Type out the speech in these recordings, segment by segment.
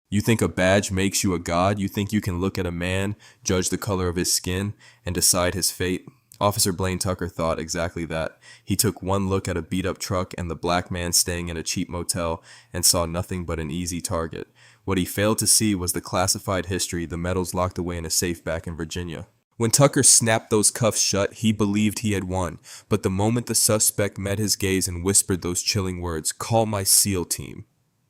You think a badge makes you a god? You think you can look at a man, judge the color of his skin, and decide his fate? Officer Blaine Tucker thought exactly that. He took one look at a beat-up truck and the black man staying in a cheap motel and saw nothing but an easy target. What he failed to see was the classified history, the medals locked away in a safe back in Virginia. When Tucker snapped those cuffs shut, he believed he had won, but the moment the suspect met his gaze and whispered those chilling words, "Call my SEAL team,"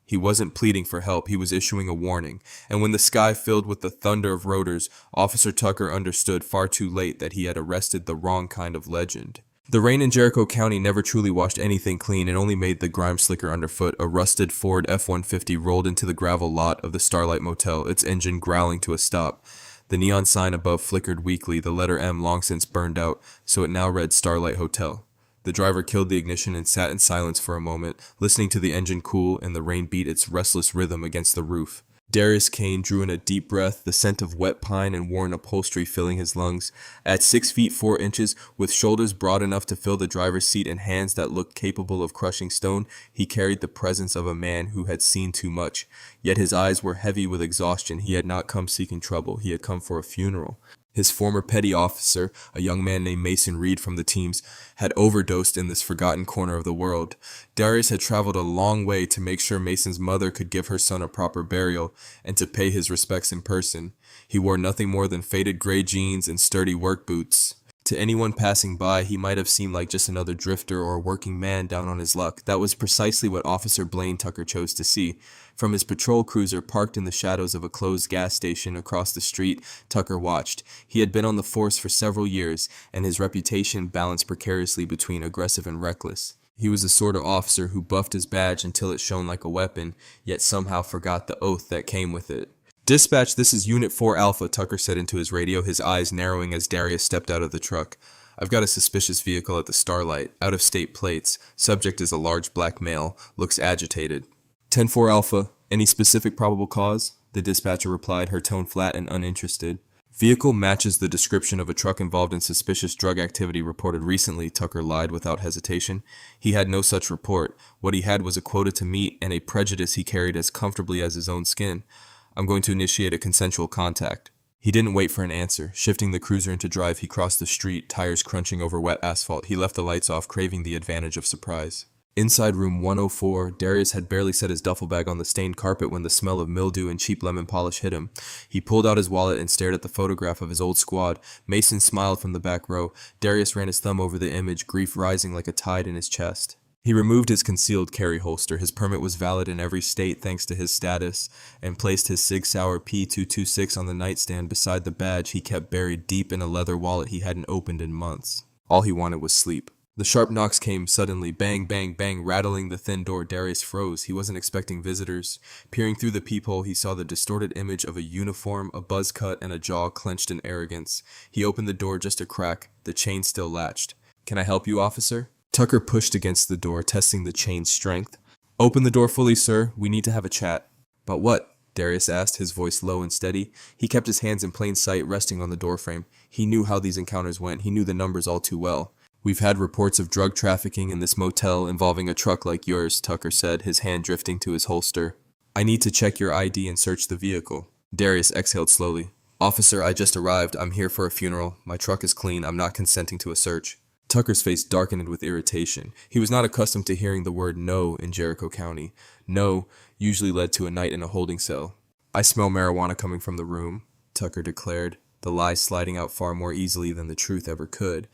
he wasn't pleading for help, he was issuing a warning, and when the sky filled with the thunder of rotors, Officer Tucker understood far too late that he had arrested the wrong kind of legend. The rain in Jericho County never truly washed anything clean and only made the grime slicker underfoot. A rusted Ford F-150 rolled into the gravel lot of the Starlight Motel, its engine growling to a stop. The neon sign above flickered weakly, the letter M long since burned out, so it now read Starlight Hotel. The driver killed the ignition and sat in silence for a moment, listening to the engine cool and the rain beat its restless rhythm against the roof. Darius Kane drew in a deep breath, the scent of wet pine and worn upholstery filling his lungs. At 6 feet 4 inches, with shoulders broad enough to fill the driver's seat and hands that looked capable of crushing stone, he carried the presence of a man who had seen too much. Yet his eyes were heavy with exhaustion. He had not come seeking trouble. He had come for a funeral. His former petty officer, a young man named Mason Reed from the teams, had overdosed in this forgotten corner of the world. Darius had traveled a long way to make sure Mason's mother could give her son a proper burial and to pay his respects in person. He wore nothing more than faded gray jeans and sturdy work boots. To anyone passing by, he might have seemed like just another drifter or a working man down on his luck. That was precisely what Officer Blaine Tucker chose to see. From his patrol cruiser parked in the shadows of a closed gas station across the street, Tucker watched. He had been on the force for several years, and his reputation balanced precariously between aggressive and reckless. He was the sort of officer who buffed his badge until it shone like a weapon, yet somehow forgot the oath that came with it. "Dispatch, this is Unit 4 Alpha," Tucker said into his radio, his eyes narrowing as Darius stepped out of the truck. "I've got a suspicious vehicle at the Starlight, out-of-state plates. Subject is a large black male, looks agitated." 10-4 Alpha, any specific probable cause?" the dispatcher replied, her tone flat and uninterested. "Vehicle matches the description of a truck involved in suspicious drug activity reported recently," Tucker lied without hesitation. He had no such report. What he had was a quota to meet and a prejudice he carried as comfortably as his own skin. "I'm going to initiate a consensual contact." He didn't wait for an answer. Shifting the cruiser into drive, he crossed the street, tires crunching over wet asphalt. He left the lights off, craving the advantage of surprise. Inside room 104, Darius had barely set his duffel bag on the stained carpet when the smell of mildew and cheap lemon polish hit him. He pulled out his wallet and stared at the photograph of his old squad. Mason smiled from the back row. Darius ran his thumb over the image, grief rising like a tide in his chest. He removed his concealed carry holster. His permit was valid in every state thanks to his status, and placed his Sig Sauer P226 on the nightstand beside the badge he kept buried deep in a leather wallet he hadn't opened in months. All he wanted was sleep. The sharp knocks came suddenly, bang, bang, bang, rattling the thin door. Darius froze. He wasn't expecting visitors. Peering through the peephole, he saw the distorted image of a uniform, a buzz cut, and a jaw clenched in arrogance. He opened the door just a crack. The chain still latched. "Can I help you, officer?" Tucker pushed against the door, testing the chain's strength. "Open the door fully, sir. We need to have a chat." "About what?" Darius asked, his voice low and steady. He kept his hands in plain sight, resting on the doorframe. He knew how these encounters went. He knew the numbers all too well. "We've had reports of drug trafficking in this motel involving a truck like yours," Tucker said, his hand drifting to his holster. "I need to check your ID and search the vehicle." Darius exhaled slowly. "Officer, I just arrived. I'm here for a funeral. My truck is clean. I'm not consenting to a search." Tucker's face darkened with irritation. He was not accustomed to hearing the word no in Jericho County. No usually led to a night in a holding cell. "I smell marijuana coming from the room," Tucker declared, the lie sliding out far more easily than the truth ever could.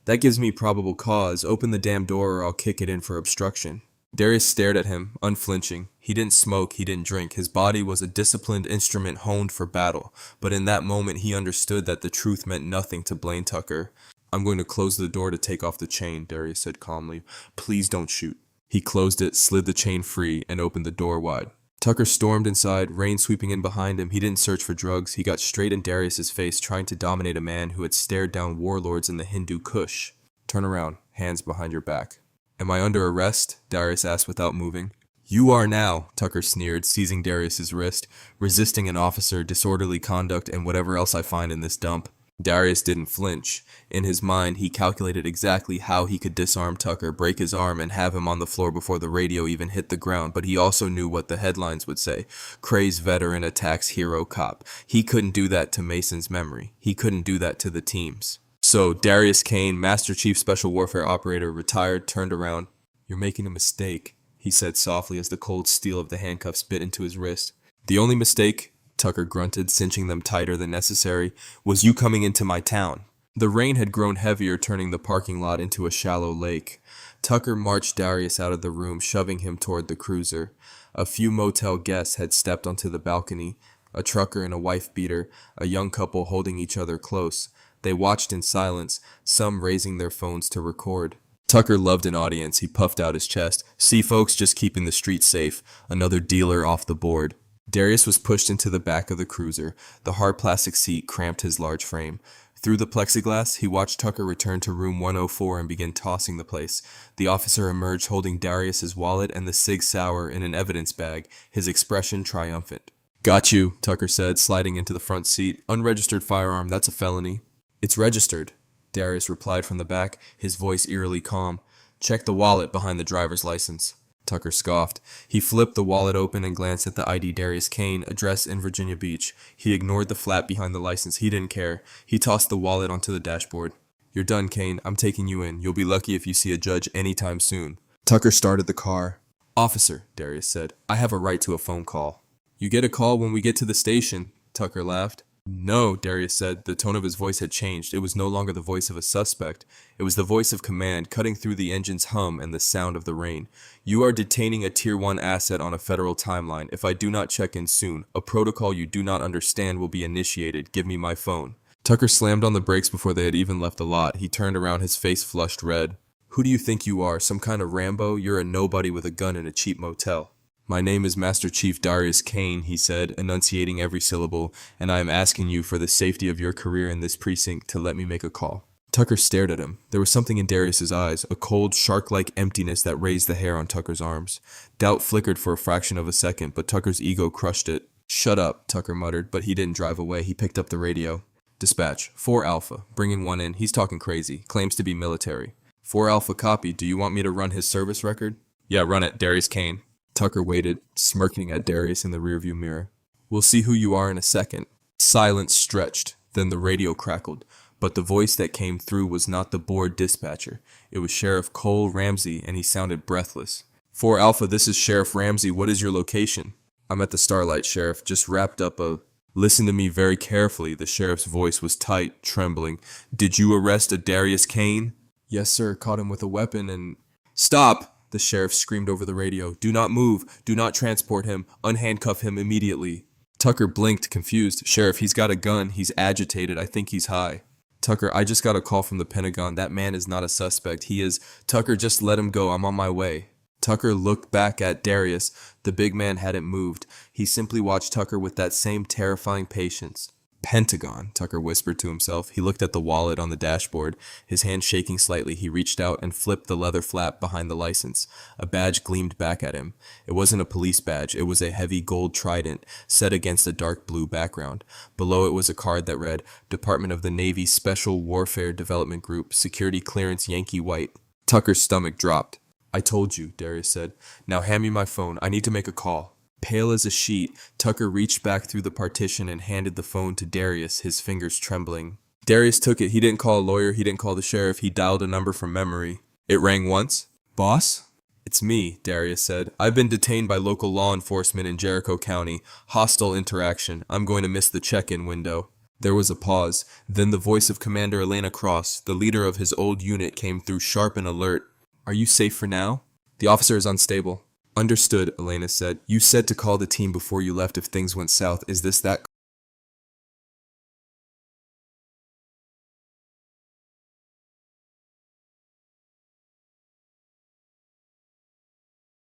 "That gives me probable cause. Open the damn door or I'll kick it in for obstruction." Darius stared at him, unflinching. He didn't smoke, he didn't drink. His body was a disciplined instrument honed for battle. But in that moment he understood that the truth meant nothing to Blaine Tucker. "I'm going to close the door to take off the chain," Darius said calmly. "Please don't shoot." He closed it, slid the chain free, and opened the door wide. Tucker stormed inside, rain sweeping in behind him. He didn't search for drugs. He got straight in Darius's face, trying to dominate a man who had stared down warlords in the Hindu Kush. "Turn around, hands behind your back." "Am I under arrest?" Darius asked without moving. "You are now," Tucker sneered, seizing Darius's wrist. "Resisting an officer, disorderly conduct, and whatever else I find in this dump." Darius didn't flinch. In his mind, he calculated exactly how he could disarm Tucker, break his arm, and have him on the floor before the radio even hit the ground, but he also knew what the headlines would say. Crazed veteran attacks hero cop. He couldn't do that to Mason's memory. He couldn't do that to the team's. So, Darius Kane, Master Chief Special Warfare Operator, retired, turned around. "You're making a mistake," he said softly as the cold steel of the handcuffs bit into his wrist. "The only mistake," Tucker grunted, cinching them tighter than necessary, "was you coming into my town." The rain had grown heavier, turning the parking lot into a shallow lake. Tucker marched Darius out of the room, shoving him toward the cruiser. A few motel guests had stepped onto the balcony, a trucker and a wife-beater, a young couple holding each other close. They watched in silence, some raising their phones to record. Tucker loved an audience. He puffed out his chest. "See, folks, just keeping the streets safe. Another dealer off the board." Darius was pushed into the back of the cruiser. The hard plastic seat cramped his large frame. Through the plexiglass, he watched Tucker return to room 104 and begin tossing the place. The officer emerged holding Darius's wallet and the Sig Sauer in an evidence bag, his expression triumphant. "Got you," Tucker said, sliding into the front seat. "Unregistered firearm, that's a felony." "It's registered," Darius replied from the back, his voice eerily calm. "Check the wallet behind the driver's license." Tucker scoffed. He flipped the wallet open and glanced at the ID Darius Kane, address in Virginia Beach. He ignored the flap behind the license. He didn't care. He tossed the wallet onto the dashboard. "You're done, Kane. I'm taking you in. You'll be lucky if you see a judge anytime soon." Tucker started the car. "Officer," Darius said, "I have a right to a phone call." "You get a call when we get to the station," Tucker laughed. "No," Darius said. The tone of his voice had changed. It was no longer the voice of a suspect. It was the voice of command, cutting through the engine's hum and the sound of the rain. "You are detaining a Tier 1 asset on a federal timeline. If I do not check in soon, a protocol you do not understand will be initiated. Give me my phone." Tucker slammed on the brakes before they had even left the lot. He turned around, his face flushed red. "Who do you think you are, some kind of Rambo? You're a nobody with a gun in a cheap motel." "My name is Master Chief Darius Kane," he said, enunciating every syllable, "and I am asking you for the safety of your career in this precinct to let me make a call." Tucker stared at him. There was something in Darius's eyes, a cold, shark-like emptiness that raised the hair on Tucker's arms. Doubt flickered for a fraction of a second, but Tucker's ego crushed it. "Shut up," Tucker muttered, but he didn't drive away. He picked up the radio. "Dispatch, 4 Alpha, bringing one in. He's talking crazy, claims to be military." "4 Alpha copy. Do you want me to run his service record?" "Yeah, run it, Darius Kane." Tucker waited, smirking at Darius in the rearview mirror. "We'll see who you are in a second." Silence stretched, then the radio crackled. But the voice that came through was not the bored dispatcher. It was Sheriff Cole Ramsey, and he sounded breathless. 4 Alpha, this is Sheriff Ramsey. What is your location?" "I'm at the Starlight, Sheriff. Just wrapped up a..." "Listen to me very carefully." The sheriff's voice was tight, trembling. "Did you arrest a Darius Kane?" "Yes, sir. Caught him with a weapon and..." "Stop!" The sheriff screamed over the radio. "Do not move. Do not transport him. Unhandcuff him immediately." Tucker blinked, confused. "Sheriff, he's got a gun. He's agitated. I think he's high." "Tucker, I just got a call from the Pentagon. That man is not a suspect. He is..." "Tucker, just let him go. I'm on my way." Tucker looked back at Darius. The big man hadn't moved. He simply watched Tucker with that same terrifying patience. "Pentagon," Tucker whispered to himself. He looked at the wallet on the dashboard. His hand shaking slightly, he reached out and flipped the leather flap behind the license. A badge gleamed back at him. It wasn't a police badge. It was a heavy gold trident set against a dark blue background. Below it was a card that read, "Department of the Navy Special Warfare Development Group, Security Clearance Yankee White." Tucker's stomach dropped. "I told you," Darius said. "Now hand me my phone. I need to make a call." Pale as a sheet, Tucker reached back through the partition and handed the phone to Darius, his fingers trembling. Darius took it. He didn't call a lawyer. He didn't call the sheriff. He dialed a number from memory. It rang once. "Boss?" "It's me," Darius said. "I've been detained by local law enforcement in Jericho County. Hostile interaction. I'm going to miss the check-in window." There was a pause. Then the voice of Commander Elena Cross, the leader of his old unit, came through sharp and alert. "Are you safe for now?" "The officer is unstable." "Understood," Elena said. "You said to call the team before you left if things went south. Is this that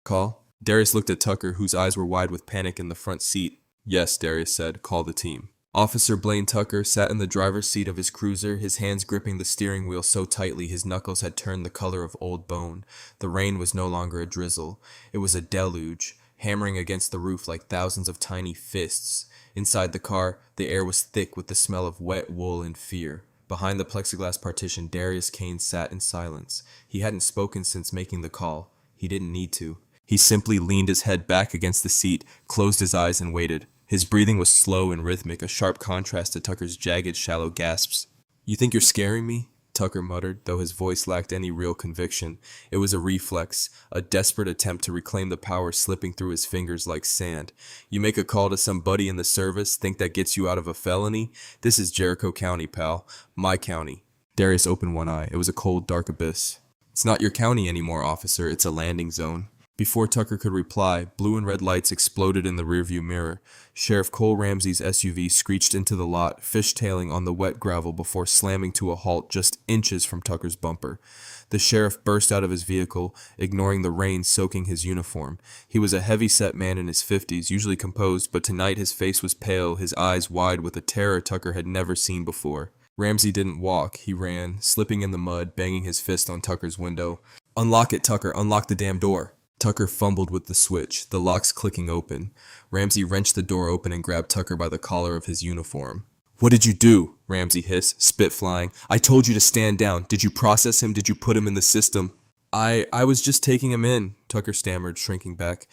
call?" Darius looked at Tucker, whose eyes were wide with panic in the front seat. "Yes," Darius said. "Call the team." Officer Blaine Tucker sat in the driver's seat of his cruiser, his hands gripping the steering wheel so tightly his knuckles had turned the color of old bone. The rain was no longer a drizzle. It was a deluge, hammering against the roof like thousands of tiny fists. Inside the car, the air was thick with the smell of wet wool and fear. Behind the plexiglass partition, Darius Kane sat in silence. He hadn't spoken since making the call. He didn't need to. He simply leaned his head back against the seat, closed his eyes, and waited. His breathing was slow and rhythmic, a sharp contrast to Tucker's jagged, shallow gasps. "You think you're scaring me?" Tucker muttered, though his voice lacked any real conviction. It was a reflex, a desperate attempt to reclaim the power slipping through his fingers like sand. "You make a call to some buddy in the service, think that gets you out of a felony? This is Jericho County, pal. My county." Darius opened one eye. It was a cold, dark abyss. "It's not your county anymore, officer. It's a landing zone." Before Tucker could reply, blue and red lights exploded in the rearview mirror. Sheriff Cole Ramsey's SUV screeched into the lot, fishtailing on the wet gravel before slamming to a halt just inches from Tucker's bumper. The sheriff burst out of his vehicle, ignoring the rain soaking his uniform. He was a heavy-set man in his 50s, usually composed, but tonight his face was pale, his eyes wide with a terror Tucker had never seen before. Ramsey didn't walk, he ran, slipping in the mud, banging his fist on Tucker's window. "Unlock it, Tucker, unlock the damn door." Tucker fumbled with the switch, the locks clicking open. Ramsey wrenched the door open and grabbed Tucker by the collar of his uniform. "What did you do?" Ramsey hissed, spit flying. "I told you to stand down. Did you process him? Did you put him in the system?" I was just taking him in," Tucker stammered, shrinking back.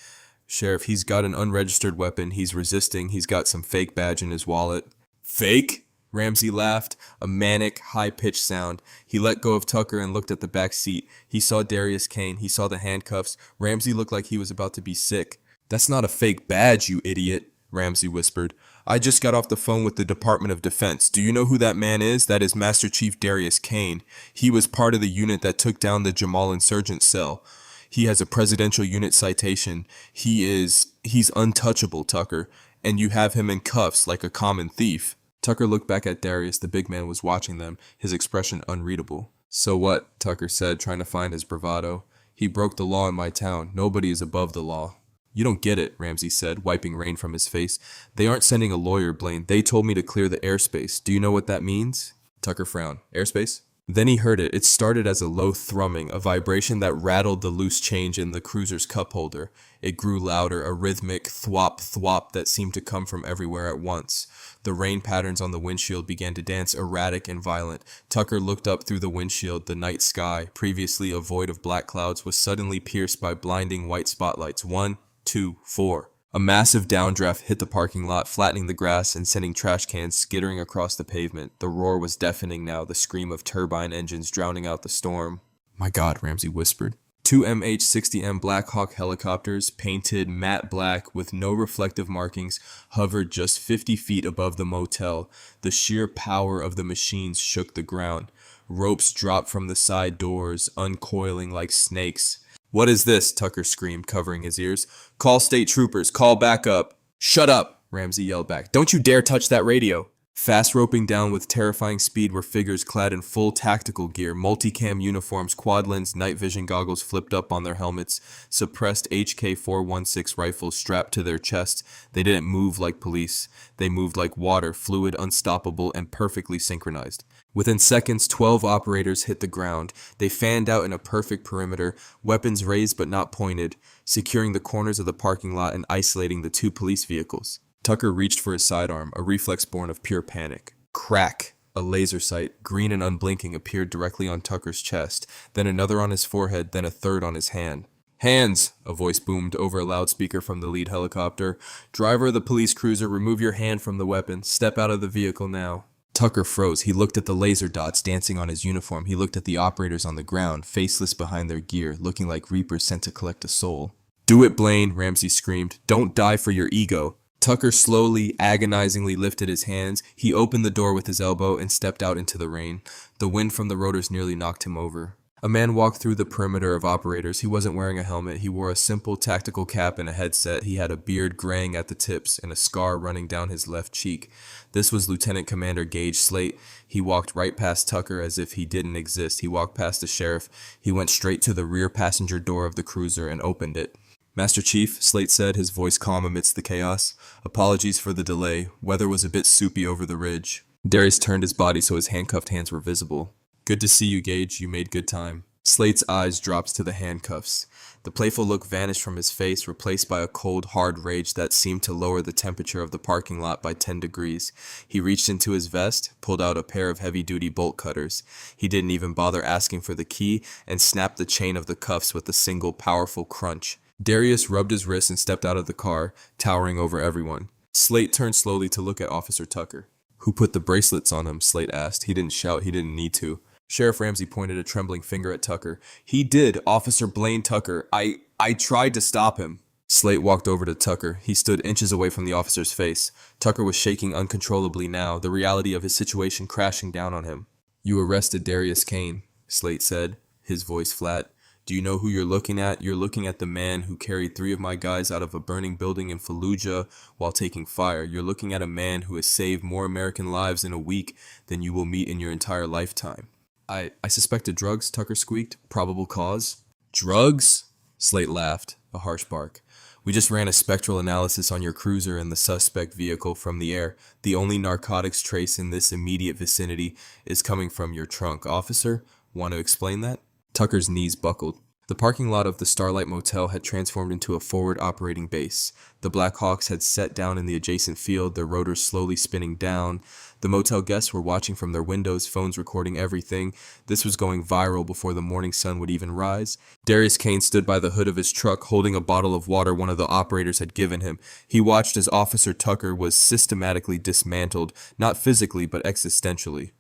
"Sheriff, he's got an unregistered weapon. He's resisting. He's got some fake badge in his wallet." "Fake?" Ramsey laughed, a manic, high-pitched sound. He let go of Tucker and looked at the back seat. He saw Darius Kane. He saw the handcuffs. Ramsey looked like he was about to be sick. "That's not a fake badge, you idiot," Ramsey whispered. "I just got off the phone with the Department of Defense. Do you know who that man is? That is Master Chief Darius Kane. He was part of the unit that took down the Jamal insurgent cell. He has a presidential unit citation. He's untouchable, Tucker, and you have him in cuffs like a common thief." Tucker looked back at Darius. The big man was watching them, his expression unreadable. "So what?" Tucker said, trying to find his bravado. "He broke the law in my town. Nobody is above the law." "You don't get it," Ramsey said, wiping rain from his face. "They aren't sending a lawyer, Blaine. They told me to clear the airspace. Do you know what that means?" Tucker frowned. "Airspace?" Then he heard it. It started as a low thrumming, a vibration that rattled the loose change in the cruiser's cup holder. It grew louder, a rhythmic thwop thwop that seemed to come from everywhere at once. The rain patterns on the windshield began to dance erratic and violent. Tucker looked up through the windshield. The night sky, previously a void of black clouds, was suddenly pierced by blinding white spotlights. 1, 2, 4. A massive downdraft hit the parking lot, flattening the grass and sending trash cans skittering across the pavement. The roar was deafening now, the scream of turbine engines drowning out the storm. "My God," Ramsey whispered. Two MH-60M Black Hawk helicopters, painted matte black with no reflective markings, hovered just 50 feet above the motel. The sheer power of the machines shook the ground. Ropes dropped from the side doors, uncoiling like snakes. "What is this?" Tucker screamed, covering his ears. "Call state troopers. Call backup." "Shut up," Ramsey yelled back. "Don't you dare touch that radio." Fast roping down with terrifying speed were figures clad in full tactical gear, multicam uniforms, quad-lens night vision goggles flipped up on their helmets, suppressed HK-416 rifles strapped to their chests. They didn't move like police. They moved like water, fluid, unstoppable, and perfectly synchronized. Within seconds, 12 operators hit the ground. They fanned out in a perfect perimeter, weapons raised but not pointed, securing the corners of the parking lot and isolating the two police vehicles. Tucker reached for his sidearm, a reflex born of pure panic. Crack! A laser sight, green and unblinking, appeared directly on Tucker's chest, then another on his forehead, then a third on his hand. "Hands!" a voice boomed over a loudspeaker from the lead helicopter. "Driver of the police cruiser, remove your hand from the weapon. Step out of the vehicle now." Tucker froze. He looked at the laser dots dancing on his uniform. He looked at the operators on the ground, faceless behind their gear, looking like reapers sent to collect a soul. "Do it, Blaine," Ramsey screamed. "Don't die for your ego." Tucker slowly, agonizingly lifted his hands. He opened the door with his elbow and stepped out into the rain. The wind from the rotors nearly knocked him over. A man walked through the perimeter of operators. He wasn't wearing a helmet. He wore a simple tactical cap and a headset. He had a beard graying at the tips and a scar running down his left cheek. This was Lieutenant Commander Gage Slate. He walked right past Tucker as if he didn't exist. He walked past the sheriff. He went straight to the rear passenger door of the cruiser and opened it. "Master Chief," Slate said, his voice calm amidst the chaos. "Apologies for the delay. Weather was a bit soupy over the ridge." Darius turned his body so his handcuffed hands were visible. "Good to see you, Gage. You made good time." Slate's eyes dropped to the handcuffs. The playful look vanished from his face, replaced by a cold, hard rage that seemed to lower the temperature of the parking lot by 10 degrees. He reached into his vest, pulled out a pair of heavy-duty bolt cutters. He didn't even bother asking for the key, and snapped the chain of the cuffs with a single, powerful crunch. Darius rubbed his wrist and stepped out of the car, towering over everyone. Slate turned slowly to look at Officer Tucker. "Who put the bracelets on him?" Slate asked. He didn't shout. He didn't need to. Sheriff Ramsey pointed a trembling finger at Tucker. "He did, Officer Blaine Tucker. I tried to stop him." Slate walked over to Tucker. He stood inches away from the officer's face. Tucker was shaking uncontrollably now, the reality of his situation crashing down on him. "You arrested Darius Kane," Slate said, his voice flat. "Do you know who you're looking at? You're looking at the man who carried 3 of my guys out of a burning building in Fallujah while taking fire. You're looking at a man who has saved more American lives in a week than you will meet in your entire lifetime." I suspected drugs," Tucker squeaked. "Probable cause?" "Drugs?" Slate laughed, a harsh bark. "We just ran a spectral analysis on your cruiser and the suspect vehicle from the air. The only narcotics trace in this immediate vicinity is coming from your trunk. Officer, want to explain that?" Tucker's knees buckled. The parking lot of the Starlight Motel had transformed into a forward operating base. The Black Hawks had set down in the adjacent field, their rotors slowly spinning down. The motel guests were watching from their windows, phones recording everything. This was going viral before the morning sun would even rise. Darius Kane stood by the hood of his truck, holding a bottle of water one of the operators had given him. He watched as Officer Tucker was systematically dismantled, not physically but existentially.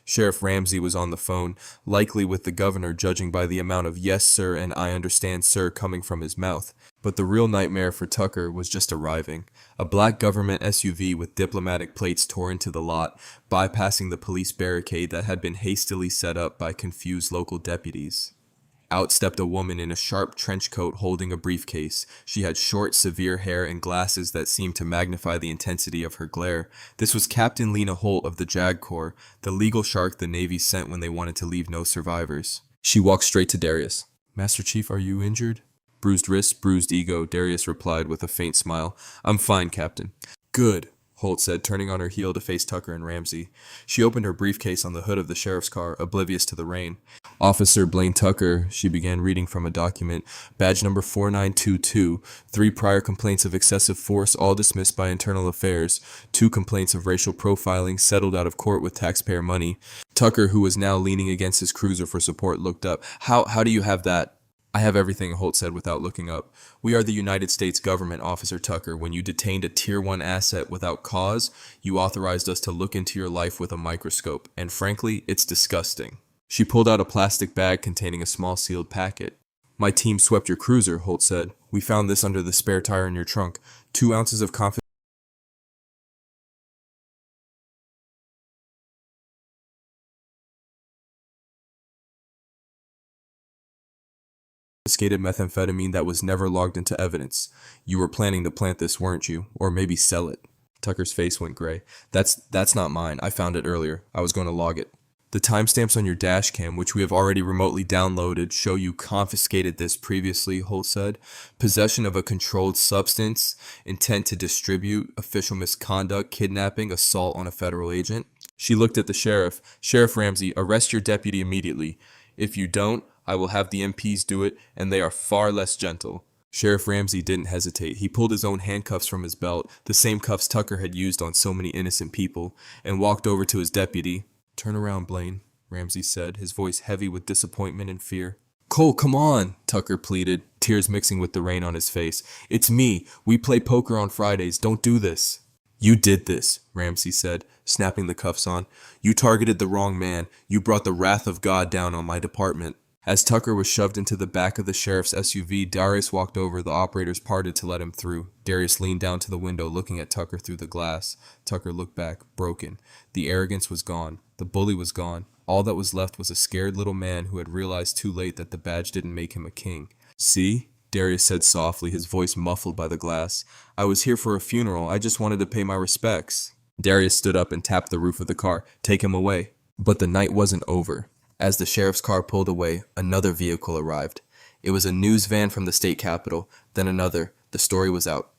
Sheriff Ramsey was on the phone, likely with the governor, judging by the amount of "yes, sir" and "I understand, sir" coming from his mouth. But the real nightmare for Tucker was just arriving. A black government SUV with diplomatic plates tore into the lot, bypassing the police barricade that had been hastily set up by confused local deputies. Out stepped a woman in a sharp trench coat holding a briefcase. She had short, severe hair and glasses that seemed to magnify the intensity of her glare. This was Captain Lena Holt of the JAG Corps, the legal shark the Navy sent when they wanted to leave no survivors. She walked straight to Darius. "Master Chief, are you injured?" "Bruised wrist, bruised ego," Darius replied with a faint smile. "I'm fine, Captain." "Good," Holt said, turning on her heel to face Tucker and Ramsey. She opened her briefcase on the hood of the sheriff's car, oblivious to the rain. "Officer Blaine Tucker," she began reading from a document. "Badge number 4922. 3 prior complaints of excessive force, all dismissed by Internal Affairs. 2 complaints of racial profiling, settled out of court with taxpayer money." Tucker, who was now leaning against his cruiser for support, looked up. How do you have that?" "I have everything," Holt said without looking up. "We are the United States government, Officer Tucker. When you detained a Tier 1 asset without cause, you authorized us to look into your life with a microscope. And frankly, it's disgusting." She pulled out a plastic bag containing a small sealed packet. "My team swept your cruiser," Holt said. "We found this under the spare tire in your trunk. 2 ounces of confiscated methamphetamine that was never logged into evidence. You were planning to plant this, weren't you? Or maybe sell it." Tucker's face went gray. That's not mine. I found it earlier. I was going to log it." "The timestamps on your dash cam, which we have already remotely downloaded, show you confiscated this previously," Holt said. "Possession of a controlled substance, intent to distribute, official misconduct, kidnapping, assault on a federal agent." She looked at the sheriff. "Sheriff Ramsey, arrest your deputy immediately. If you don't, I will have the MPs do it, and they are far less gentle." Sheriff Ramsey didn't hesitate. He pulled his own handcuffs from his belt, the same cuffs Tucker had used on so many innocent people, and walked over to his deputy. "Turn around, Blaine," Ramsey said, his voice heavy with disappointment and fear. "Cole, come on," Tucker pleaded, tears mixing with the rain on his face. "It's me. We play poker on Fridays. Don't do this." "You did this," Ramsey said, snapping the cuffs on. "You targeted the wrong man. You brought the wrath of God down on my department." As Tucker was shoved into the back of the sheriff's SUV, Darius walked over. The operators parted to let him through. Darius leaned down to the window, looking at Tucker through the glass. Tucker looked back, broken. The arrogance was gone. The bully was gone. All that was left was a scared little man who had realized too late that the badge didn't make him a king. "See?" Darius said softly, his voice muffled by the glass. "I was here for a funeral. I just wanted to pay my respects." Darius stood up and tapped the roof of the car. "Take him away." But the night wasn't over. As the sheriff's car pulled away, another vehicle arrived. It was a news van from the state capitol, then another. The story was out.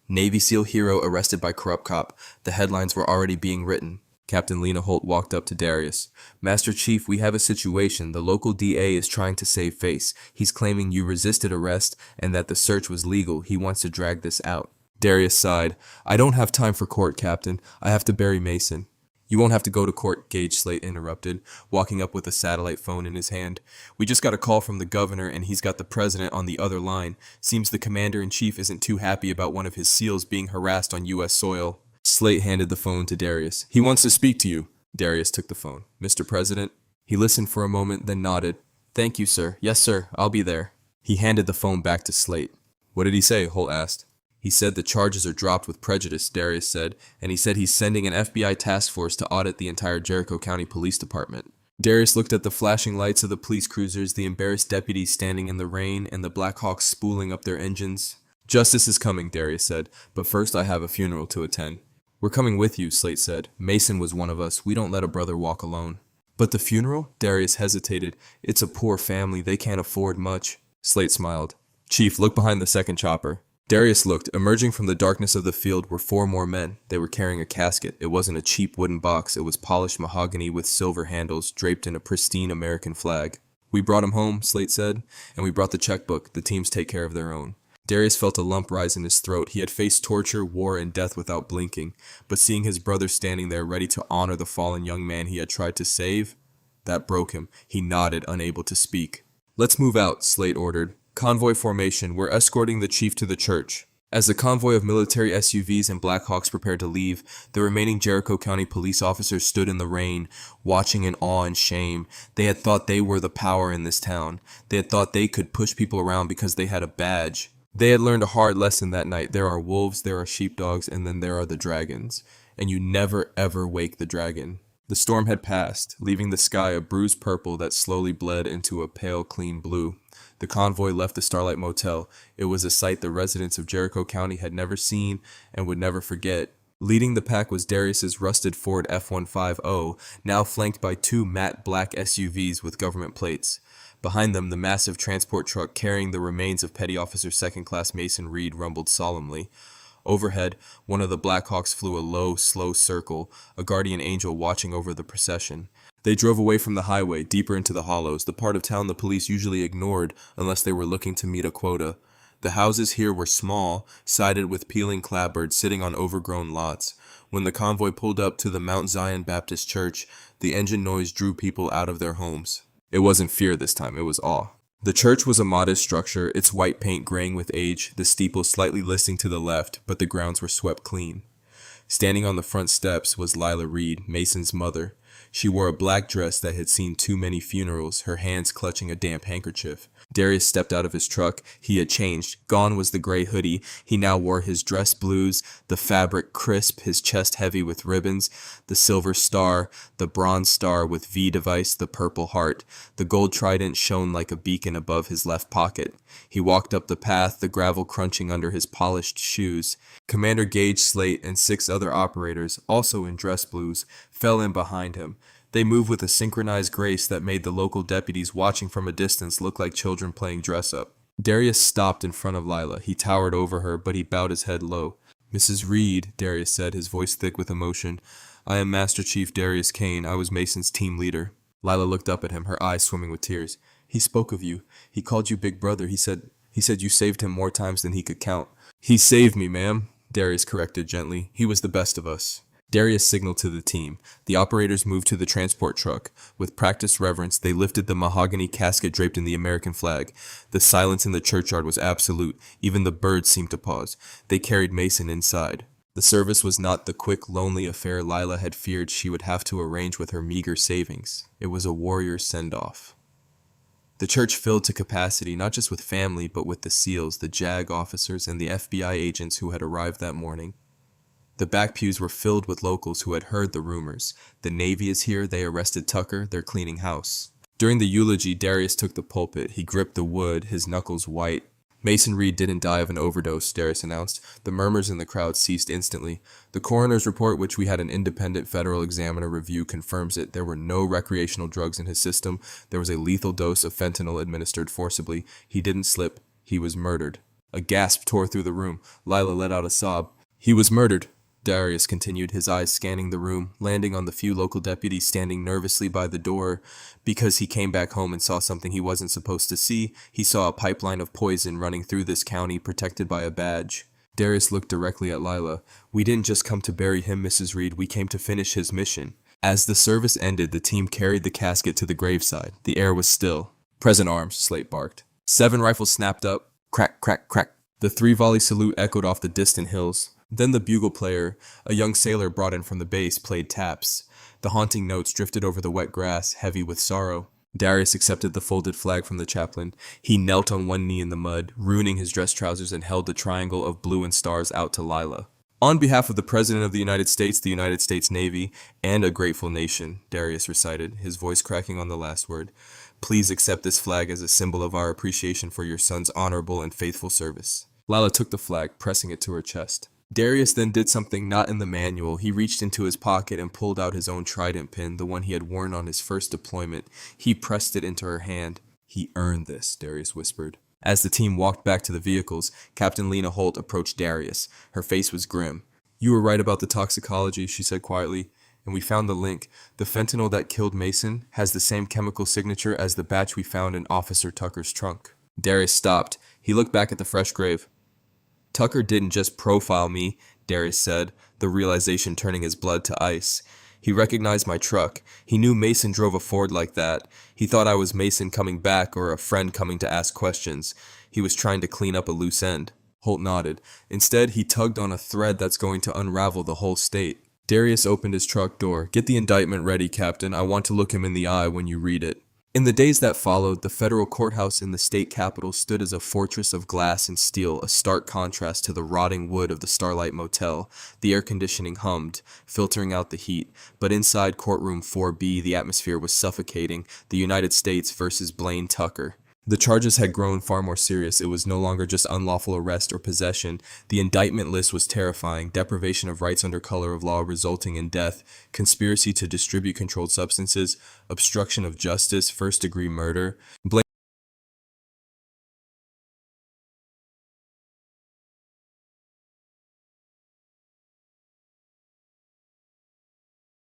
"Navy SEAL hero arrested by corrupt cop." The headlines were already being written. Captain Lena Holt walked up to Darius. Master Chief, we have a situation. The local DA is trying to save face. He's claiming you resisted arrest and that the search was legal. He wants to drag this out. Darius sighed. I don't have time for court, Captain. I have to bury Mason. You won't have to go to court, Gage Slate interrupted, walking up with a satellite phone in his hand. We just got a call from the governor and he's got the president on the other line. Seems the commander-in-chief isn't too happy about one of his SEALs being harassed on U.S. soil. Slate handed the phone to Darius. He wants to speak to you. Darius took the phone. Mr. President? He listened for a moment, then nodded. Thank you, sir. Yes, sir. I'll be there. He handed the phone back to Slate. What did he say? Holt asked. He said the charges are dropped with prejudice, Darius said, and he said he's sending an FBI task force to audit the entire Jericho County Police Department. Darius looked at the flashing lights of the police cruisers, the embarrassed deputies standing in the rain, and the Blackhawks spooling up their engines. Justice is coming, Darius said, but first I have a funeral to attend. We're coming with you, Slate said. Mason was one of us. We don't let a brother walk alone. But the funeral? Darius hesitated. It's a poor family. They can't afford much. Slate smiled. Chief, look behind the second chopper. Darius looked. Emerging from the darkness of the field were 4 more men. They were carrying a casket. It wasn't a cheap wooden box. It was polished mahogany with silver handles draped in a pristine American flag. We brought him home, Slate said, and we brought the checkbook. The teams take care of their own. Darius felt a lump rise in his throat. He had faced torture, war, and death without blinking, but seeing his brother standing there ready to honor the fallen young man he had tried to save, that broke him. He nodded, unable to speak. Let's move out, Slate ordered. Convoy formation. We're escorting the chief to the church. As the convoy of military SUVs and Blackhawks prepared to leave, the remaining Jericho County police officers stood in the rain, watching in awe and shame. They had thought they were the power in this town. They had thought they could push people around because they had a badge. They had learned a hard lesson that night. There are wolves, there are sheepdogs, and then there are the dragons. And you never ever wake the dragon. The storm had passed, leaving the sky a bruised purple that slowly bled into a pale, clean blue. The convoy left the Starlight Motel. It was a sight the residents of Jericho County had never seen and would never forget. Leading the pack was Darius's rusted Ford F-150, now flanked by 2 matte black SUVs with government plates. Behind them, the massive transport truck carrying the remains of Petty Officer 2nd Class Mason Reed rumbled solemnly. Overhead, one of the Blackhawks flew a low, slow circle, a guardian angel watching over the procession. They drove away from the highway, deeper into the hollows, the part of town the police usually ignored unless they were looking to meet a quota. The houses here were small, sided with peeling clapboards sitting on overgrown lots. When the convoy pulled up to the Mount Zion Baptist Church, the engine noise drew people out of their homes. It wasn't fear this time, it was awe. The church was a modest structure, its white paint graying with age, the steeple slightly listing to the left, but the grounds were swept clean. Standing on the front steps was Lila Reed, Mason's mother. She wore a black dress that had seen too many funerals, her hands clutching a damp handkerchief. Darius stepped out of his truck. He had changed. Gone was the gray hoodie. He now wore his dress blues, the fabric crisp, his chest heavy with ribbons, the silver star, the bronze star with V device, the purple heart. The gold trident shone like a beacon above his left pocket. He walked up the path, the gravel crunching under his polished shoes. Commander Gage Slate and 6 other operators, also in dress blues, fell in behind him. They moved with a synchronized grace that made the local deputies watching from a distance look like children playing dress-up. Darius stopped in front of Lila. He towered over her, but he bowed his head low. Mrs. Reed, Darius said, his voice thick with emotion. I am Master Chief Darius Kane. I was Mason's team leader. Lila looked up at him, her eyes swimming with tears. He spoke of you. He called you Big Brother. He said you saved him more times than he could count. He saved me, ma'am, Darius corrected gently. He was the best of us. Darius signaled to the team. The operators moved to the transport truck. With practiced reverence, they lifted the mahogany casket draped in the American flag. The silence in the churchyard was absolute. Even the birds seemed to pause. They carried Mason inside. The service was not the quick, lonely affair Lila had feared she would have to arrange with her meager savings. It was a warrior's send-off. The church filled to capacity, not just with family, but with the SEALs, the JAG officers, and the FBI agents who had arrived that morning. The back pews were filled with locals who had heard the rumors. The Navy is here, they arrested Tucker, they're cleaning house. During the eulogy, Darius took the pulpit. He gripped the wood, his knuckles white. Mason Reed didn't die of an overdose, Darius announced. The murmurs in the crowd ceased instantly. The coroner's report, which we had an independent federal examiner review, confirms it. There were no recreational drugs in his system. There was a lethal dose of fentanyl administered forcibly. He didn't slip. He was murdered. A gasp tore through the room. Lila let out a sob. He was murdered. Darius continued, his eyes scanning the room, landing on the few local deputies standing nervously by the door. Because he came back home and saw something he wasn't supposed to see, he saw a pipeline of poison running through this county protected by a badge. Darius looked directly at Lila. "We didn't just come to bury him, Mrs. Reed. We came to finish his mission." As the service ended, the team carried the casket to the graveside. The air was still. "Present arms," Slate barked. 7 rifles snapped up. Crack, crack, crack. The 3-volley salute echoed off the distant hills. Then the bugle player, a young sailor brought in from the base, played taps. The haunting notes drifted over the wet grass, heavy with sorrow. Darius accepted the folded flag from the chaplain. He knelt on one knee in the mud, ruining his dress trousers, and held the triangle of blue and stars out to Lila. "On behalf of the President of the United States Navy, and a grateful nation," Darius recited, his voice cracking on the last word, "please accept this flag as a symbol of our appreciation for your son's honorable and faithful service." Lila took the flag, pressing it to her chest. Darius then did something not in the manual. He reached into his pocket and pulled out his own trident pin, the one he had worn on his first deployment. He pressed it into her hand. "He earned this," Darius whispered. As the team walked back to the vehicles, Captain Lena Holt approached Darius. Her face was grim. "You were right about the toxicology," she said quietly, "and we found the link. The fentanyl that killed Mason has the same chemical signature as the batch we found in Officer Tucker's trunk." Darius stopped. He looked back at the fresh grave. "Tucker didn't just profile me," Darius said, the realization turning his blood to ice. "He recognized my truck. He knew Mason drove a Ford like that. He thought I was Mason coming back or a friend coming to ask questions. He was trying to clean up a loose end." Holt nodded. "Instead, he tugged on a thread that's going to unravel the whole state." Darius opened his truck door. "Get the indictment ready, Captain. I want to look him in the eye when you read it." In the days that followed, the federal courthouse in the state capitol stood as a fortress of glass and steel, a stark contrast to the rotting wood of the Starlight Motel. The air conditioning hummed, filtering out the heat, but inside courtroom 4B, the atmosphere was suffocating. The United States versus Blaine Tucker. The charges had grown far more serious. It was no longer just unlawful arrest or possession. The indictment list was terrifying: deprivation of rights under color of law resulting in death, conspiracy to distribute controlled substances, obstruction of justice, first-degree murder.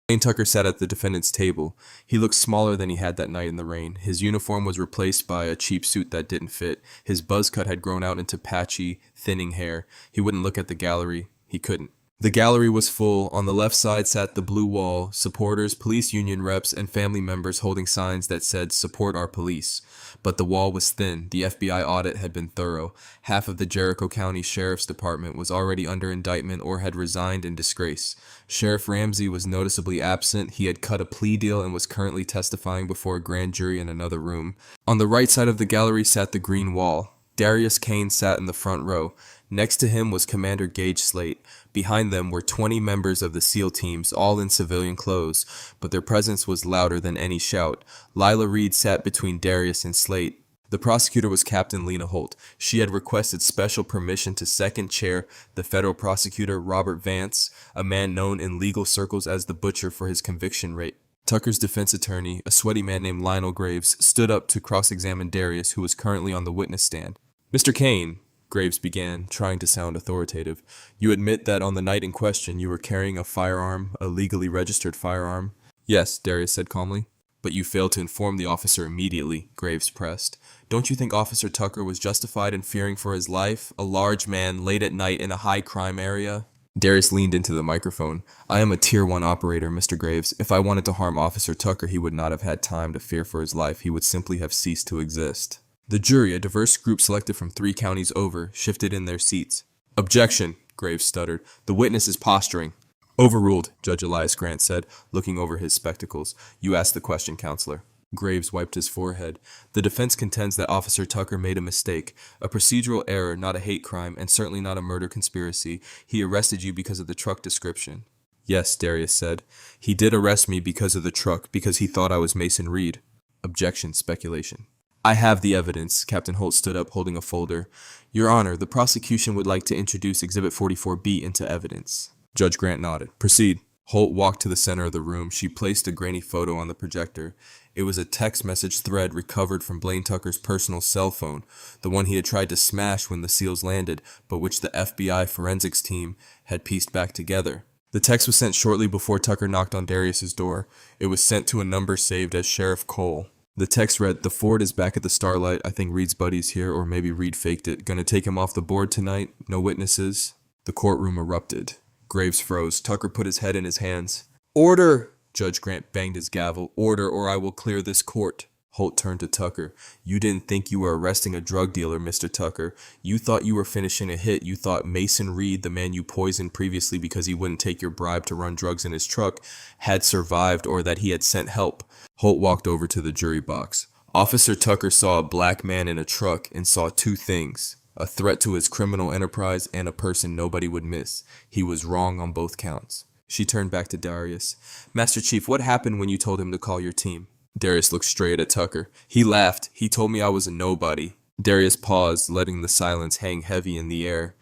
Blaine Tucker sat at the defendant's table. He looked smaller than he had that night in the rain. His uniform was replaced by a cheap suit that didn't fit. His buzz cut had grown out into patchy, thinning hair. He wouldn't look at the gallery. He couldn't. The gallery was full. On the left side sat the blue wall, supporters, police union reps, and family members holding signs that said, "Support our police." But the wall was thin. The FBI audit had been thorough. Half of the Jericho County Sheriff's Department was already under indictment or had resigned in disgrace. Sheriff Ramsey was noticeably absent. He had cut a plea deal and was currently testifying before a grand jury in another room. On the right side of the gallery sat the green wall. Darius Kane sat in the front row. Next to him was Commander Gage Slate. Behind them were 20 members of the SEAL teams, all in civilian clothes, but their presence was louder than any shout. Lila Reed sat between Darius and Slate. The prosecutor was Captain Lena Holt. She had requested special permission to second chair the federal prosecutor Robert Vance, a man known in legal circles as the Butcher for his conviction rate. Tucker's defense attorney, a sweaty man named Lionel Graves, stood up to cross-examine Darius, who was currently on the witness stand. "Mr. Kane," Graves began, trying to sound authoritative, "you admit that on the night in question you were carrying a firearm, a legally registered firearm?" "Yes," Darius said calmly. "But you failed to inform the officer immediately," Graves pressed. "Don't you think Officer Tucker was justified in fearing for his life? A large man, late at night in a high-crime area?" Darius leaned into the microphone. "I am a Tier 1 operator, Mr. Graves. If I wanted to harm Officer Tucker, he would not have had time to fear for his life. He would simply have ceased to exist." The jury, a diverse group selected from 3 counties over, shifted in their seats. "Objection," Graves stuttered. "The witness is posturing." "Overruled," Judge Elias Grant said, looking over his spectacles. "You asked the question, counselor." Graves wiped his forehead. "The defense contends that Officer Tucker made a mistake, a procedural error, not a hate crime, and certainly not a murder conspiracy. He arrested you because of the truck description." "Yes," Darius said. "He did arrest me because of the truck, because he thought I was Mason Reed." Objection, speculation. "I have the evidence." Captain Holt stood up, holding a folder. "Your Honor, the prosecution would like to introduce Exhibit 44B into evidence." Judge Grant nodded. "Proceed." Holt walked to the center of the room. She placed a grainy photo on the projector. It was a text message thread recovered from Blaine Tucker's personal cell phone, the one he had tried to smash when the SEALs landed, but which the FBI forensics team had pieced back together. The text was sent shortly before Tucker knocked on Darius's door. It was sent to a number saved as Sheriff Cole. The text read, "The Ford is back at the Starlight. I think Reed's buddy's here, or maybe Reed faked it. Gonna take him off the board tonight. No witnesses." The courtroom erupted. Graves froze. Tucker put his head in his hands. "Order!" Judge Grant banged his gavel. "Order, or I will clear this court." Holt turned to Tucker. "You didn't think you were arresting a drug dealer, Mr. Tucker. You thought you were finishing a hit. You thought Mason Reed, the man you poisoned previously because he wouldn't take your bribe to run drugs in his truck, had survived or that he had sent help." Holt walked over to the jury box. Officer Tucker saw a black man in a truck and saw two things: a threat to his criminal enterprise and a person nobody would miss. He was wrong on both counts. She turned back to Darius. "Master Chief, what happened when you told him to call your team?" Darius looked straight at Tucker. "He laughed. He told me I was a nobody." Darius paused, letting the silence hang heavy in the air.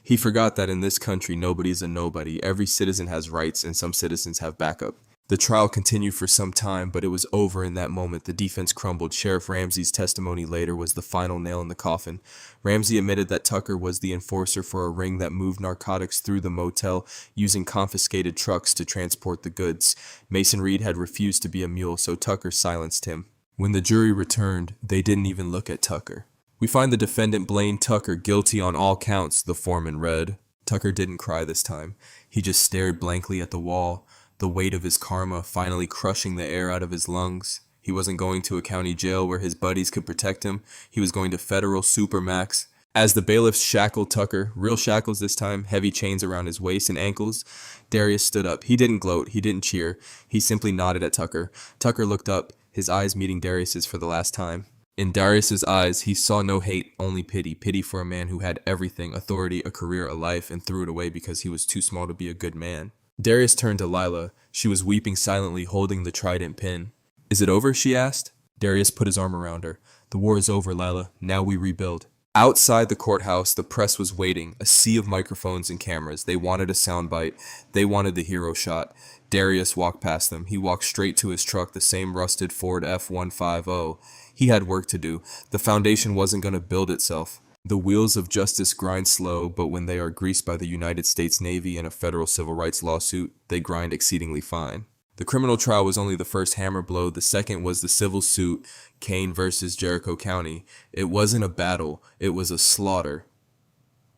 He forgot that in this country, nobody's a nobody. Every citizen has rights, and some citizens have backup. The trial continued for some time, but it was over in that moment. The defense crumbled. Sheriff Ramsey's testimony later was the final nail in the coffin. Ramsey admitted that Tucker was the enforcer for a ring that moved narcotics through the motel using confiscated trucks to transport the goods. Mason Reed had refused to be a mule, so Tucker silenced him. When the jury returned, they didn't even look at Tucker. "We find the defendant Blaine Tucker guilty on all counts," the foreman read. Tucker didn't cry this time. He just stared blankly at the wall, the weight of his karma finally crushing the air out of his lungs. He wasn't going to a county jail where his buddies could protect him. He was going to federal supermax. As the bailiffs shackled Tucker, real shackles this time, heavy chains around his waist and ankles, Darius stood up. He didn't gloat. He didn't cheer. He simply nodded at Tucker. Tucker looked up, his eyes meeting Darius's for the last time. In Darius's eyes, he saw no hate, only pity. Pity for a man who had everything: authority, a career, a life, and threw it away because he was too small to be a good man. Darius turned to Lila. She was weeping silently, holding the trident pin. "Is it over?" she asked. Darius put his arm around her. "The war is over, Lila. Now we rebuild." Outside the courthouse, the press was waiting, a sea of microphones and cameras. They wanted a soundbite. They wanted the hero shot. Darius walked past them. He walked straight to his truck, the same rusted Ford F-150. He had work to do. The foundation wasn't going to build itself. The wheels of justice grind slow, but when they are greased by the United States Navy in a federal civil rights lawsuit, they grind exceedingly fine. The criminal trial was only the first hammer blow. The second was the civil suit, Kane versus Jericho County. It wasn't a battle, it was a slaughter.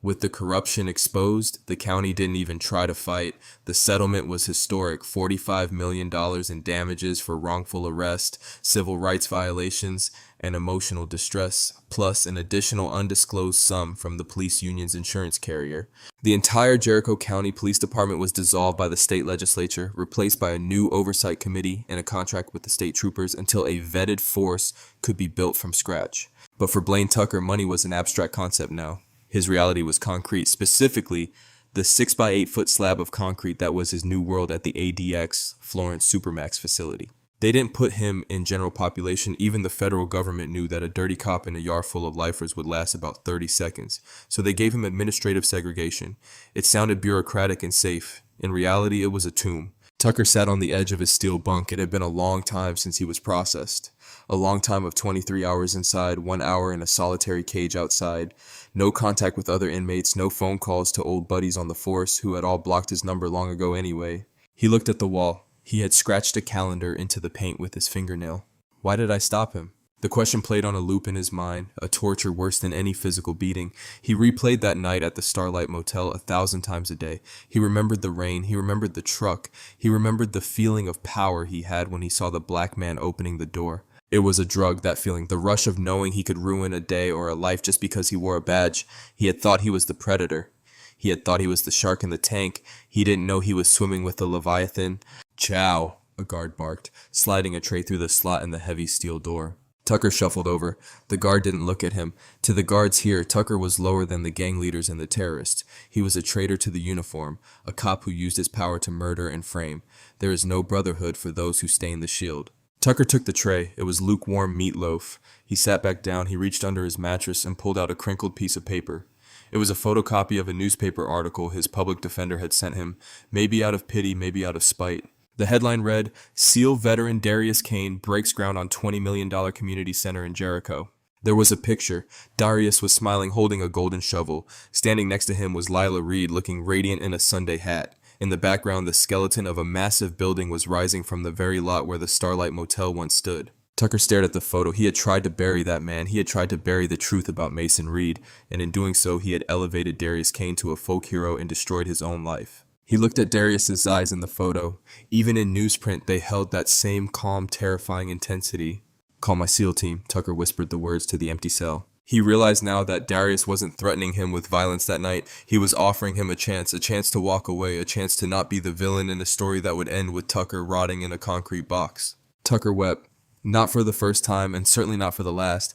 With the corruption exposed, the county didn't even try to fight. The settlement was historic: $45 million in damages for wrongful arrest, civil rights violations, and emotional distress, plus an additional undisclosed sum from the police union's insurance carrier. The entire Jericho County Police Department was dissolved by the state legislature, replaced by a new oversight committee and a contract with the state troopers until a vetted force could be built from scratch. But for Blaine Tucker, money was an abstract concept now. His reality was concrete, specifically the 6x8 foot slab of concrete that was his new world at the ADX Florence Supermax facility. They didn't put him in general population. Even the federal government knew that a dirty cop in a yard full of lifers would last about 30 seconds. So they gave him administrative segregation. It sounded bureaucratic and safe. In reality, it was a tomb. Tucker sat on the edge of his steel bunk. It had been a long time since he was processed. A long time of 23 hours inside, 1 hour in a solitary cage outside. No contact with other inmates, no phone calls to old buddies on the force who had all blocked his number long ago anyway. He looked at the wall. He had scratched a calendar into the paint with his fingernail. Why did I stop him? The question played on a loop in his mind, a torture worse than any physical beating. He replayed that night at the Starlight Motel 1,000 times a day. He remembered the rain. He remembered the truck. He remembered the feeling of power he had when he saw the black man opening the door. It was a drug, that feeling, the rush of knowing he could ruin a day or a life just because he wore a badge. He had thought he was the predator. He had thought he was the shark in the tank. He didn't know he was swimming with the Leviathan. "Chow," a guard barked, sliding a tray through the slot in the heavy steel door. Tucker shuffled over. The guard didn't look at him. To the guards here, Tucker was lower than the gang leaders and the terrorists. He was a traitor to the uniform, a cop who used his power to murder and frame. There is no brotherhood for those who stain the shield. Tucker took the tray. It was lukewarm meatloaf. He sat back down. He reached under his mattress and pulled out a crinkled piece of paper. It was a photocopy of a newspaper article his public defender had sent him, maybe out of pity, maybe out of spite. The headline read, SEAL veteran Darius Kane breaks ground on $20 million community center in Jericho. There was a picture. Darius was smiling, holding a golden shovel. Standing next to him was Lila Reed, looking radiant in a Sunday hat. In the background, the skeleton of a massive building was rising from the very lot where the Starlight Motel once stood. Tucker stared at the photo. He had tried to bury that man. He had tried to bury the truth about Mason Reed, and in doing so, he had elevated Darius Kane to a folk hero and destroyed his own life. He looked at Darius's eyes in the photo. Even in newsprint, they held that same calm, terrifying intensity. Call my SEAL team, Tucker whispered the words to the empty cell. He realized now that Darius wasn't threatening him with violence that night. He was offering him a chance to walk away, a chance to not be the villain in a story that would end with Tucker rotting in a concrete box. Tucker wept. Not for the first time, and certainly not for the last.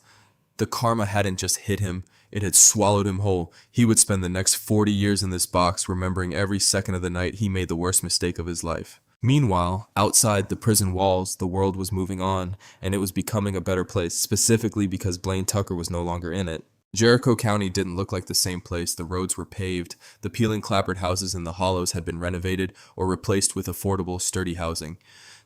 The karma hadn't just hit him, it had swallowed him whole. He would spend the next 40 years in this box, remembering every second of the night he made the worst mistake of his life. Meanwhile, outside the prison walls, the world was moving on, and it was becoming a better place, specifically because Blaine Tucker was no longer in it. Jericho County didn't look like the same place. The roads were paved. The peeling clapboard houses in the hollows had been renovated or replaced with affordable, sturdy housing.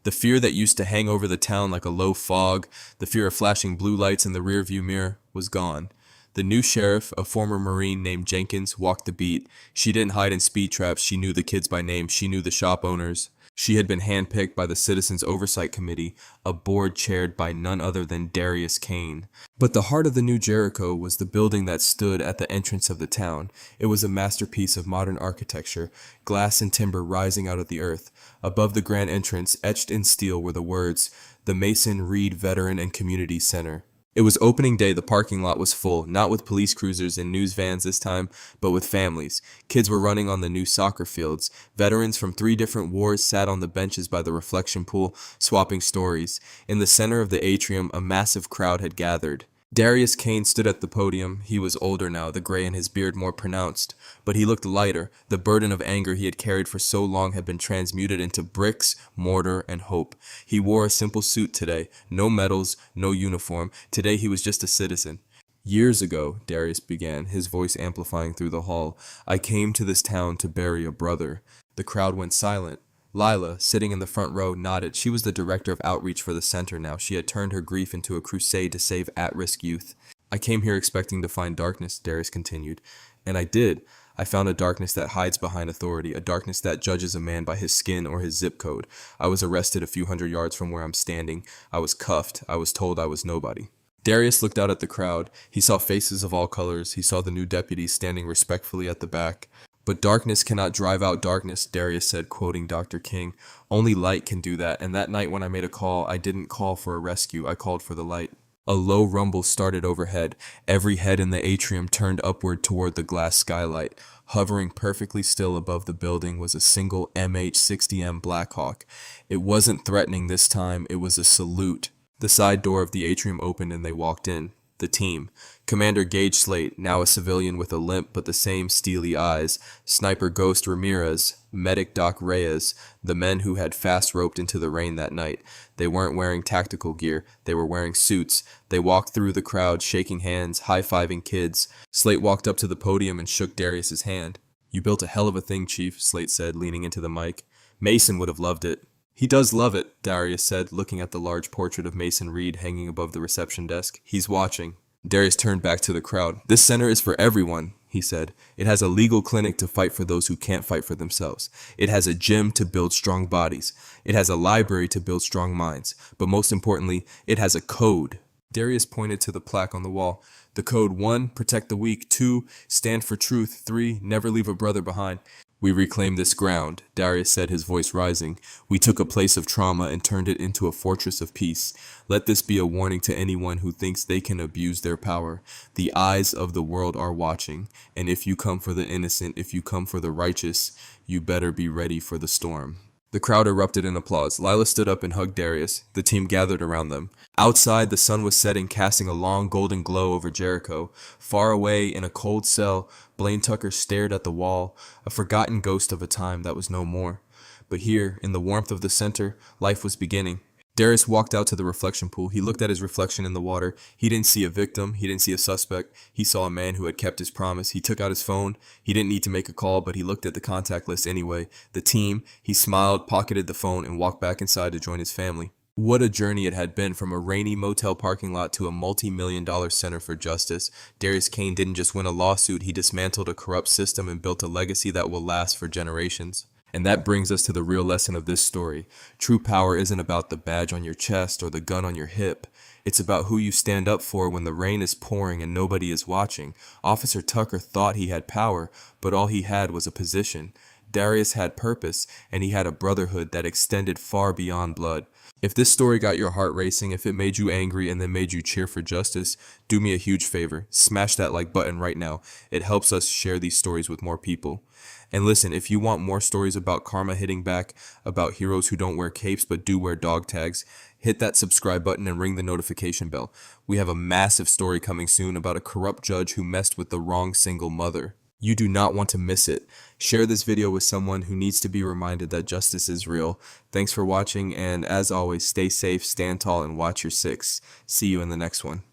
The fear that used to hang over the town like a low fog, the fear of flashing blue lights in the rearview mirror, was gone. The new sheriff, a former Marine named Jenkins, walked the beat. She didn't hide in speed traps. She knew the kids by name. She knew the shop owners. She had been handpicked by the Citizens Oversight Committee, a board chaired by none other than Darius Kane. But the heart of the new Jericho was the building that stood at the entrance of the town. It was a masterpiece of modern architecture, glass and timber rising out of the earth. Above the grand entrance, etched in steel, were the words, "The Mason Reed Veteran and Community Center." It was opening day. The parking lot was full, not with police cruisers and news vans this time, but with families. Kids were running on the new soccer fields. Veterans from 3 different wars sat on the benches by the reflection pool, swapping stories. In the center of the atrium, a massive crowd had gathered. Darius Kane stood at the podium. He was older now, the gray in his beard more pronounced. But he looked lighter. The burden of anger he had carried for so long had been transmuted into bricks, mortar, and hope. He wore a simple suit today. No medals, no uniform. Today he was just a citizen. Years ago, Darius began, his voice amplifying through the hall, I came to this town to bury a brother. The crowd went silent. Lila, sitting in the front row, nodded. She was the director of outreach for the center now. She had turned her grief into a crusade to save at-risk youth. I came here expecting to find darkness, Darius continued. And I did. I found a darkness that hides behind authority, a darkness that judges a man by his skin or his zip code. I was arrested a few hundred yards from where I'm standing. I was cuffed. I was told I was nobody. Darius looked out at the crowd. He saw faces of all colors. He saw the new deputies standing respectfully at the back. But darkness cannot drive out darkness, Darius said, quoting Dr. King. Only light can do that, and that night when I made a call, I didn't call for a rescue, I called for the light. A low rumble started overhead. Every head in the atrium turned upward toward the glass skylight. Hovering perfectly still above the building was a single MH-60M Blackhawk. It wasn't threatening this time, it was a salute. The side door of the atrium opened and they walked in. The team. Commander Gage Slate, now a civilian with a limp but the same steely eyes, Sniper Ghost Ramirez, Medic Doc Reyes, the men who had fast roped into the rain that night. They weren't wearing tactical gear, they were wearing suits. They walked through the crowd, shaking hands, high-fiving kids. Slate walked up to the podium and shook Darius's hand. You built a hell of a thing, Chief, Slate said, leaning into the mic. Mason would have loved it. He does love it, Darius said, looking at the large portrait of Mason Reed hanging above the reception desk. He's watching. Darius turned back to the crowd. This center is for everyone, he said. It has a legal clinic to fight for those who can't fight for themselves. It has a gym to build strong bodies. It has a library to build strong minds. But most importantly, it has a code. Darius pointed to the plaque on the wall. The code 1, protect the weak. 2, stand for truth. 3, never leave a brother behind. We reclaimed this ground, Darius said, his voice rising. We took a place of trauma and turned it into a fortress of peace. Let this be a warning to anyone who thinks they can abuse their power. The eyes of the world are watching, and if you come for the innocent, if you come for the righteous, you better be ready for the storm. The crowd erupted in applause. Lila stood up and hugged Darius. The team gathered around them. Outside, the sun was setting, casting a long golden glow over Jericho. Far away, in a cold cell, Blaine Tucker stared at the wall, a forgotten ghost of a time that was no more. But here, in the warmth of the center, life was beginning. Darius walked out to the reflection pool. He looked at his reflection in the water. He didn't see a victim. He didn't see a suspect. He saw a man who had kept his promise. He took out his phone. He didn't need to make a call, but he looked at the contact list anyway. The team. He smiled, pocketed the phone, and walked back inside to join his family. What a journey it had been from a rainy motel parking lot to a multi-million-dollar center for justice. Darius Kane didn't just win a lawsuit, he dismantled a corrupt system and built a legacy that will last for generations. And that brings us to the real lesson of this story. True power isn't about the badge on your chest or the gun on your hip. It's about who you stand up for when the rain is pouring and nobody is watching. Officer Tucker thought he had power, but all he had was a position. Darius had purpose, and he had a brotherhood that extended far beyond blood. If this story got your heart racing, if it made you angry and then made you cheer for justice, do me a huge favor. Smash that like button right now. It helps us share these stories with more people. And listen, if you want more stories about karma hitting back, about heroes who don't wear capes but do wear dog tags, hit that subscribe button and ring the notification bell. We have a massive story coming soon about a corrupt judge who messed with the wrong single mother. You do not want to miss it. Share this video with someone who needs to be reminded that justice is real. Thanks for watching, and as always, stay safe, stand tall, and watch your six. See you in the next one.